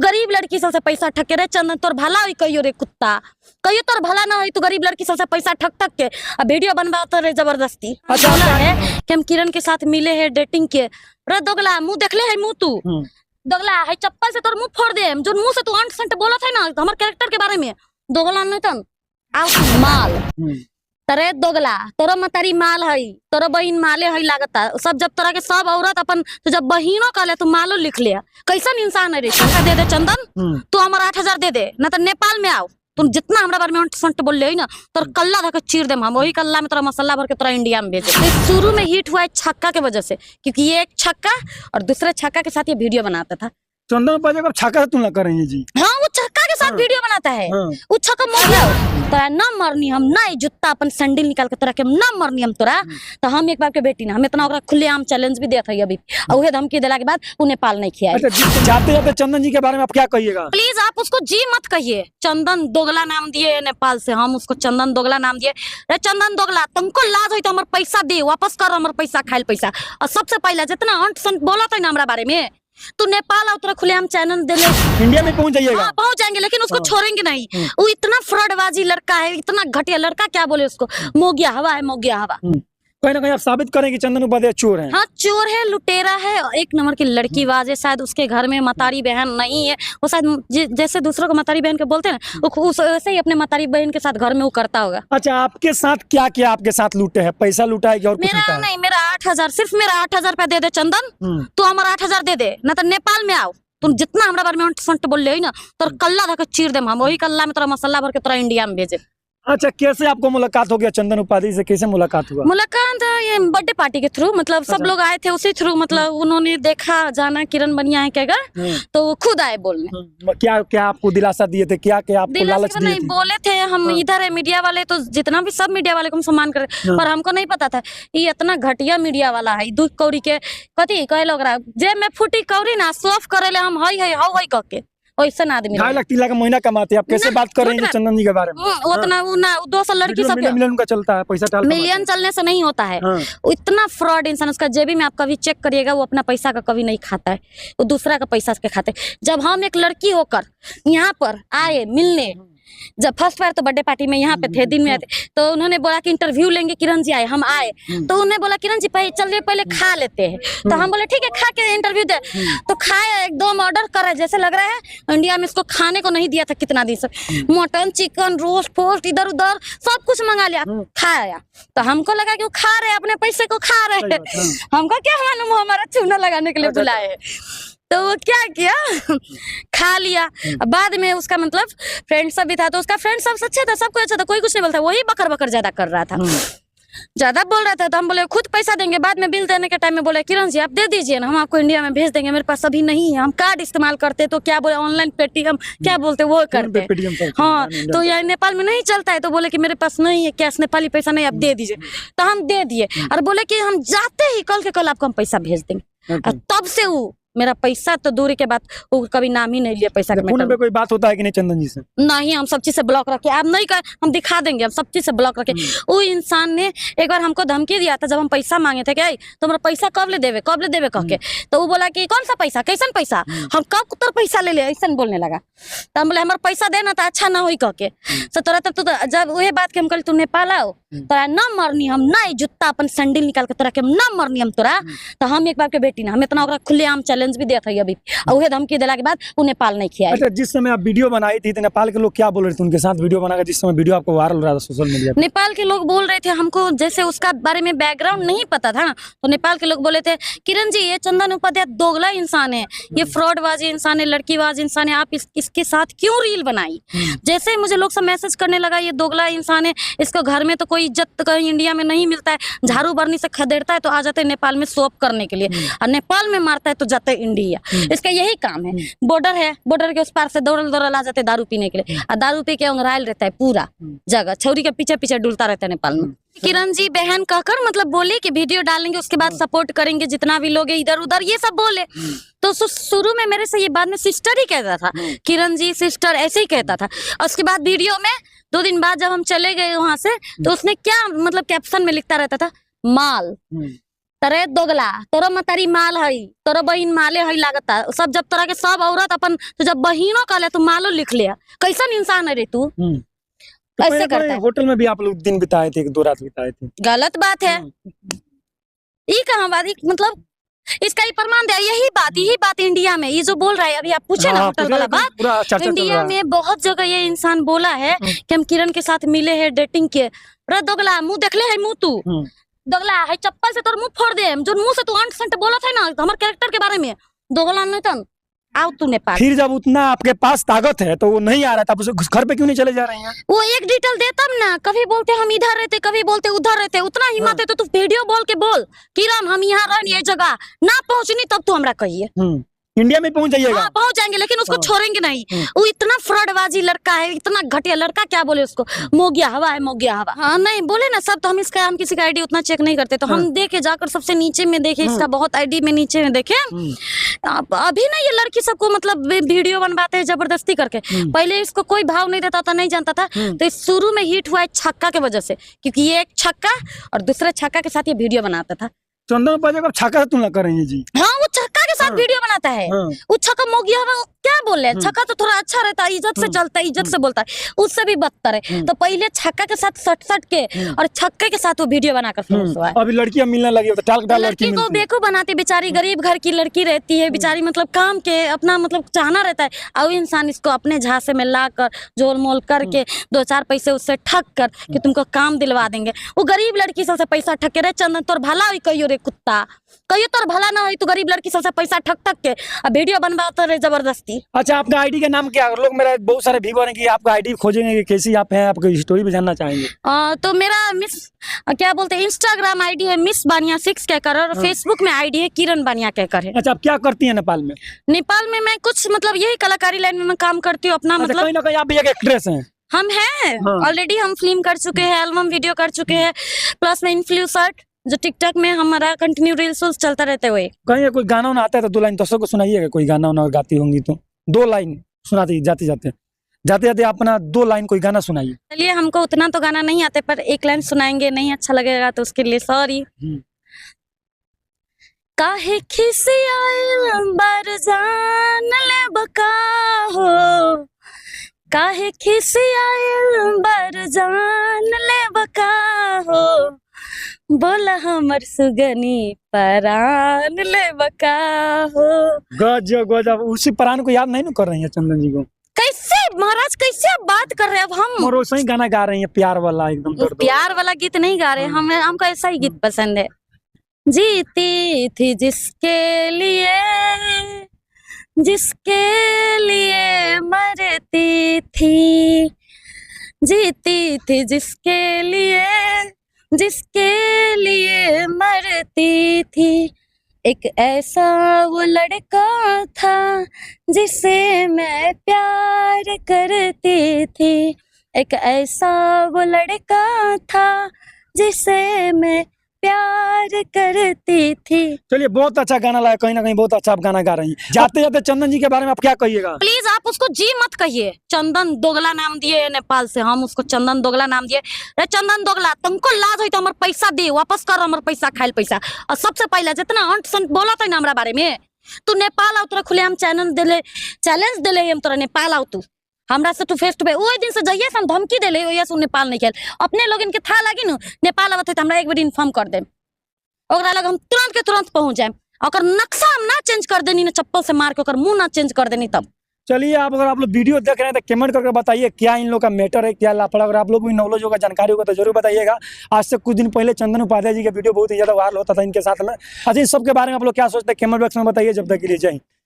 गरीब लड़की सबसे पैसा ठक के रे चंदन तोर भला हुई कहियो रे कुत्ता, कहियो तोर भला ना हुई, तू गरीब लड़की सबसे पैसा ठक ठक के अब वीडियो बनवाता रे जबरदस्ती। अच्छा है कि हम किरण के साथ मिले हैं डेटिंग के। रे दोगला मुंह देखले है मुंह तू दोगला है, चप्पल से तोर मुंह फोड़ दे जो मुंह से तू अंट संट बोला था ना हमारे कैरेक्टर के बारे में। दोगला नहीं तन आओ माल तरे दोगला तोरा मतारी माल है, तोरा बहन माले है लागता सब। जब तोरा के सब औरत अपन तो जब बहिनो कहले तू मालो लिख लिया। कैसन इंसान है रे? टका दे दे चंदन, तू हमारा 8,000 दे दे ना तो नेपाल में आओ। तुम जितना हमरा बारे में अंट संट बोल ले ना तोर कल्ला धके चीर देम हम। वही कल्ला में तोरा मसाला भर के तोरा इंडिया में भेजे। तो शुरू में हिट हुआ है छक्का के वजह से, क्योंकि ये एक छक्का और दूसरे छक्का के साथ ये वीडियो बनाता था। चंदन पाजी को छक्का से तुलना करेंगे जी? हाँ वो छक्का के साथ वीडियो बनाता है। वो छक्का मोड़ तोरा ना मरनी हम ना जूता अपन सैंडल निकाल के तोरा के ना मरनी हम तोरा। तो हम एक बार के बेटी ना हम इतना ओकरा खुलेआम चैलेंज भी देत है अभी। और उहे धमकी देला के बाद उ नेपाल नहीं खिया। अच्छा जाते जाते चंदन जी के बारे में आप क्या कहिएगा? प्लीज आप उसको जी मत कहिए। चंदन दोगला नाम दिए नेपाल से, हम उसको चंदन दोगला नाम दिए। रे चंदन दोगला तुमको लाज है तो हमारे पैसा दे, वापस कर हमारे पैसा, खाइल पैसा। और सबसे पहले जितना अंट संट बोला था ना हमारा बारे में, तू नेपाल आओ, खुलेआम चैनल दे ले, इंडिया में पहुंच जाइएगा। हाँ पहुंच जाएंगे, लेकिन उसको छोड़ेंगे नहीं। वो इतना फ्रॉडबाजी लड़का है, इतना घटिया लड़का, क्या बोले उसको, मोगिया हवा है, मोगिया हवा। कहीं ना कहीं आप साबित करें कि चंदन उपाध्याय चोर है। हाँ चोर है, लुटेरा है, एक नंबर की लड़की बाज है। शायद उसके घर में मतारी बहन नहीं है। वो शायद जैसे दूसरों को मतारी बहन के बोलते हैं ना, वो वैसे ही अपने मतारी बहन के साथ घर में वो करता होगा। अच्छा आपके साथ क्या क्या आपके साथ लूटे हैं? पैसा लूटा है कि और कुछ लूटा है? नहीं मेरा 8,000, सिर्फ मेरा 8,000 रुपया दे दे चंदन, तू हमारा 8,000 दे दे ना तो नेपाल में आओ। तुम जितना हमरा बारे में अंट संट बोल ले ना तोर कल्ला धके चीर देम हम। वही कल्ला में तोरा मसाला भर के तोरा इंडिया में भेजे। अच्छा कैसे आपको मुलाकात हो गया चंदन उपाध्याय से? कैसे मुलाकात हुआ? मुलाकात ये बर्थडे पार्टी के थ्रू, मतलब सब लोग आए थे उसी थ्रू। मतलब उन्होंने देखा जाना किरण बनिया है क्या, तो वो खुद आए बोलने। क्या क्या आपको दिलासा दिए थे? क्या क्या आपको लालच दिए थे? बोले थे हम इधर है मीडिया वाले, तो जितना भी सब मीडिया वाले को हम सम्मान करे, पर हमको नहीं पता था ये इतना घटिया मीडिया वाला है। 2 कौड़ी के कथी कहे लोग जे में फूटी कौड़ी ना सोफ करेले हम हई कह के ऐसा आदमी 2.5 लाख महीना कमाते। आप कैसे बात कर रहे हैं चंदन जी के बारे में? उतना वो ना 200 लड़की सब मिलियन का चलता है पैसा, मिलियन चलने से नहीं होता है। इतना फ्रॉड इंसान, उसका जेबी में आप कभी चेक करिएगा, वो अपना पैसा का कभी नहीं खाता है, वो दूसरा का पैसा के खाते। जब हम एक लड़की होकर यहाँ पर आए मिलने, जब फर्स्ट बार तो बर्थडे पार्टी में यहाँ पे थे, दिन में आए थे, तो उन्होंने बोला कि इंटरव्यू लेंगे किरण जी आए। हम आए तो उन्होंने बोला किरण जी चलिए पहले खा लेते हैं। तो हम बोले ठीक है खा के इंटरव्यू दे। तो खाए, एकदम ऑर्डर करे, जैसे लग रहा है इंडिया में इसको खाने को नहीं दिया था कितना दिन से। मटन चिकन रोस्ट पोस्ट इधर उधर सब कुछ मंगा लिया, खाया। तो हमको लगा कि वो खा रहे अपने पैसे को खा रहे। हमको क्या मालूम हमारा चूना लगाने के लिए बुलाए। तो वो क्या किया खा लिया। बाद में उसका मतलब फ्रेंड सब भी था, तो उसका फ्रेंड सब अच्छा था, सब कुछ अच्छा था, कोई कुछ नहीं बोलता। वही बकर बकर ज्यादा कर रहा था, ज्यादा बोल रहा था। तो हम बोले खुद पैसा देंगे। बाद में बिल देने के टाइम में बोले किरण जी आप दे दीजिए ना, हम आपको इंडिया में भेज देंगे। मेरे पास अभी नहीं है, हम कार्ड इस्तेमाल करते, तो क्या बोले ऑनलाइन पेटीएम क्या बोलते वो करते। हाँ तो यार नेपाल में नहीं चलता है, तो बोले कि मेरे पास नहीं है कैश, नेपाली पैसा नहीं, आप दे दीजिए। तो हम दे दिए और बोले कि हम जाते ही कल के कल आपको हम पैसा भेज देंगे। तब से वो मेरा पैसा तो दूरी के बात, वो कभी नाम ही नहीं लिया पैसा का। फोन पे कोई बात होता है कि नहीं चंदन जी से? नहीं, हम सब चीज से ब्लॉक रखे। आप नहीं कर, हम दिखा देंगे, हम सब चीज से ब्लॉक रखे। वो इंसान ने एक बार हमको धमकी दिया था, जब हम पैसा मांगे थे क्या तो हमारा पैसा कब ले देवे कह के। तो वो बोला कि कौन सा पैसा, कैसन पैसा, हम कब तो पैसा ले ऐसा बोलने लगा। तो हम बोले हमारा पैसा देना था अच्छा ना हुई कह के। तो तोरा तब तो जब वही बात के हम कल तू नेपाल आओ, तोरा ना मरनी हम ना जूता अपन सैंडल निकाल के तोरा के ना मरनी हम तोरा। तो हम एक बार के बेटी ना हम इतना ओकरा खुलेआम चैलेंज भी देत है अभी। और उहे धमकी देला के बाद वो नेपाल नहीं खिया। अच्छा जिस समय आप वीडियो बनाई थी तो नेपाल के लोग क्या बोल रहे थे उनके साथ वीडियो बनाकर, जिस समय वीडियो आपको वायरल हो रहा था सोशल मीडिया पे? नेपाल के लोग बोल रहे थे हमको, जैसे उसका बारे में बैकग्राउंड नहीं पता था ना, तो नेपाल के लोग बोले थे किरण जी ये चंदन उपाध्याय दोगला इंसान है, ये फ्रॉडबाजी इंसान है, लड़कीबाज इंसान है, आप इसके साथ क्यों रील बनाई। जैसे मुझे लोग सब मैसेज करने लगा ये दोगला इंसान है, इसको घर में तो कोई इज्जत कहीं इंडिया में नहीं मिलता है, झाड़ू बरनी से खदेड़ता है तो आ जाते हैं नेपाल में सोप करने के लिए, और नेपाल में मारता है तो जाते हैं इंडिया। इसका यही काम है। बॉर्डर है, बॉर्डर के उस पार से दौड़ल दौड़ल आ जाते दारू पीने के लिए, और दारू पी के अंगराइल रहता है पूरा जगह, छौरी के पीछे पीछे डुलता रहता है नेपाल में। किरण जी बहन कहकर मतलब बोले कि वीडियो डालेंगे, उसके बाद सपोर्ट करेंगे जितना भी लोग इधर उधर, ये सब बोले। तो शुरू में मेरे से ये बाद में सिस्टर ही कहता था, किरण जी सिस्टर ऐसे ही कहता था। और उसके बाद वीडियो में 2 दिन बाद जब हम चले गए वहां से, तो उसने क्या मतलब कैप्शन में लिखता रहता था माल, तरे दोगला तोरो मतारी माल हई, तोरो बहिन माले हई लागता सब। जब तरह के सब औरत अपन तो जब बहिनों कहले तू मालो लिख ले, कैसन इंसान है रे तू? तो ऐसे पहले करता है। होटल में भी आप लोग दिन बिताए थे, 2 रात बिताए थे। गलत बात है। ये कहाँ बात, मतलब इसका ही प्रमाण दे। यही बात इंडिया में ये जो बोल रहा है अभी आप पूछे ना होटल वाला बात, पूरा चर्चा चल इंडिया रहा है। में बहुत जगह ये इंसान बोला है कि हम किरण के साथ मिले हैं, डेटिंग किए। रे दोगला मुंह देखले है मुंह तू दोगला है, चप्पल से तोर मुंह फोड़ दे। जो मुंह से तू अंट संट बोला था ना हमारे कैरेक्टर के बारे में, दोगला नहीं तन आओ तू नेपाल। फिर जब उतना आपके पास ताकत है तो वो नहीं आ रहा था, आप घर पे क्यों नहीं चले जा रहे हैं? वो एक डिटेल देता ना, कभी बोलते हम इधर रहते, कभी बोलते उधर रहते। उतना हिम्मत है तो तू वीडियो बोल के बोल किरण हम यहाँ रह ये जगह ना पहुंचनी, तब तू हमरा कहिए इंडिया में पहुंच जाइएगा। हाँ पहुंच जाएंगे, लेकिन उसको छोड़ेंगे नहीं। वो इतना फ्रॉडबाजी लड़का है, इतना घटिया लड़का, क्या बोले उसको, मोगिया हवा है, मोगिया हवा। हाँ नहीं बोले ना सब, तो हम इसका हम किसी का आईडी उतना चेक नहीं करते। तो हम देखे जाकर सबसे नीचे में देखे, इसका बहुत आईडी में नीचे में देखे। अभी ना ये लड़की सबको मतलब वीडियो बनवाते हैं जबरदस्ती करके। पहले इसको कोई भाव नहीं देता था, नहीं जानता था। तो शुरू में हिट हुआ है छक्का के वजह से, क्योंकि ये एक छक्का और दूसरे छक्का के साथ ये वीडियो बनाता था। चंदन पाजे को छक्का से तुलना कर रही है जी। हाँ वो छक्का के साथ वीडियो बनाता है। वो छक्का मोगिया हवा क्या बोल रहे हैं, छक्का तो थोड़ा अच्छा रहता है, इज्जत से चलता है, इज्जत से बोलता है, उससे भी बदतर है। तो पहले छक्का के साथ सट के और छक्के के साथ वो वीडियो बनाकर फेमस हुआ है। अभी लड़कियां मिलने लगी तो टाल लड़की को बेवकूफ बनाती, बेचारी गरीब घर की लड़की रहती है, बेचारी मतलब काम के अपना मतलब चाहना रहता है, और इंसान इसको अपने झांसे में लाकर जोल मोल करके 2-4 पैसे उससे ठग कर कि तुमको काम दिलवा देंगे। वो गरीब लड़की सबसे पैसा ठग के, रे चंदन तोर भला हुई कहियो रे कुत्ता, कहियो तोर भला ना हुई, तू गरीब लड़की सबसे पैसा ठग के वीडियो बनवाता रहे जबरदस्ती। अच्छा आपका आईडी का नाम क्या? लोग मेरा बहुत सारे भी बोलेंगे कि आपका आईडी खोजेंगे कि कैसी आप हैं, आपकी स्टोरी भी जानना चाहेंगे। तो मेरा मिस क्या बोलते हैं, इंस्टाग्राम आईडी है मिस बानिया 6 कहकर, और फेसबुक में आईडी है किरण बानिया कहकर है। अच्छा आप क्या करती हैं नेपाल में? नेपाल में मैं कुछ मतलब यही कलाकारी लाइन में मैं काम करती हूँ अपना। मतलब कहीं ना कहीं आप भी एक एक्ट्रेस हैं। हम हैं ऑलरेडी, हम फिल्म कर चुके हैं, एल्बम वीडियो कर चुके हैं, प्लस में इन्फ्लुएंसर जो टिकटॉक में हमारा कंटिन्यू रील्स चलता रहते हुए। कहीं कोई गाना वाना आता है तो 2 लाइन दर्शकों को सुनाइएगा। कोई गाना वाना गाती होंगी तो 2 लाइन सुनाती, जाते जाते अपना 2 लाइन कोई गाना सुनाइए। चलिए हमको उतना तो गाना नहीं आते, पर 1 लाइन सुनाएंगे, नहीं अच्छा लगेगा तो उसके लिए सॉरी। काहे खिसियाइल बार जान ले बका हो, काहे खिसियाइल बार जान ले बका हो, बोला हमर सुगनी परान ले बका हो। गजब उसी परान को याद नहीं ना कर रही है चंदन जी को? कैसे महाराज, कैसे आप बात कर रहे हैं? अब हम और वैसा ही गाना गा रही है, प्यार वाला एकदम दर्द। प्यार वाला गीत नहीं गा रहे, हमको ऐसा ही गीत पसंद है। जीती थी जिसके लिए मरती थी, जीती थी जिसके लिए मरती थी। एक ऐसा वो लड़का था जिसे मैं प्यार करती थी, एक ऐसा वो लड़का था जिसे मैं प्यार करती थी। चलिए बहुत अच्छा गाना लाया, कहीं ना कहीं बहुत अच्छा आप गाना गा रही हैं। जाते जाते चंदन जी के बारे में आप क्या कहिएगा? प्लीज आप उसको जी मत कहिए, चंदन दोगला नाम दिए नेपाल से, हम उसको चंदन दोगला नाम दिए। रे चंदन दोगला, तुमको लाज हुई तो हमारे पैसा दे, वापस कर हमारे पैसा, खाइल पैसा। और सबसे पहले जितना अंट संट बोला था ना हमारा बारे में, तू नेपाल आओ, तोरा खुले हम चैलेंज दिले हम तोरा नेपाल आओ, तू हमरा से तू फेस टू फेस। वही दिन से जाइए हम धमकी दिले, वही से नेपाल नहीं खेल। अपने लोग इनके था लगी न नेपाल आवत है तो हमरा एक बार इन्फॉर्म कर दे, ओकरा लग हम तुरंत के तुरंत पहुंच जाए। और नक्शा हम ना चेंज कर देनी ना, चप्पल से मार के ओकर मुंह ना चेंज कर देनी तब। चलिए अगर आप लोग वीडियो देख रहे हैं तो कमेंट करके बताइए क्या इन लोग का मैटर है, क्या लापड़ा। अगर आप लोग भी नॉलेज होगा, जानकारी होगा तो जरूर बताइएगा। आज से कुछ दिन पहले चंदन उपाध्याय जी का वीडियो बहुत ही ज्यादा वायरल होता था इनके साथ में। अच्छा इन सब के बारे में आप लोग क्या सोचते हैं कमेंट बॉक्स में बताइए। जब तक के लिए जय हिंद।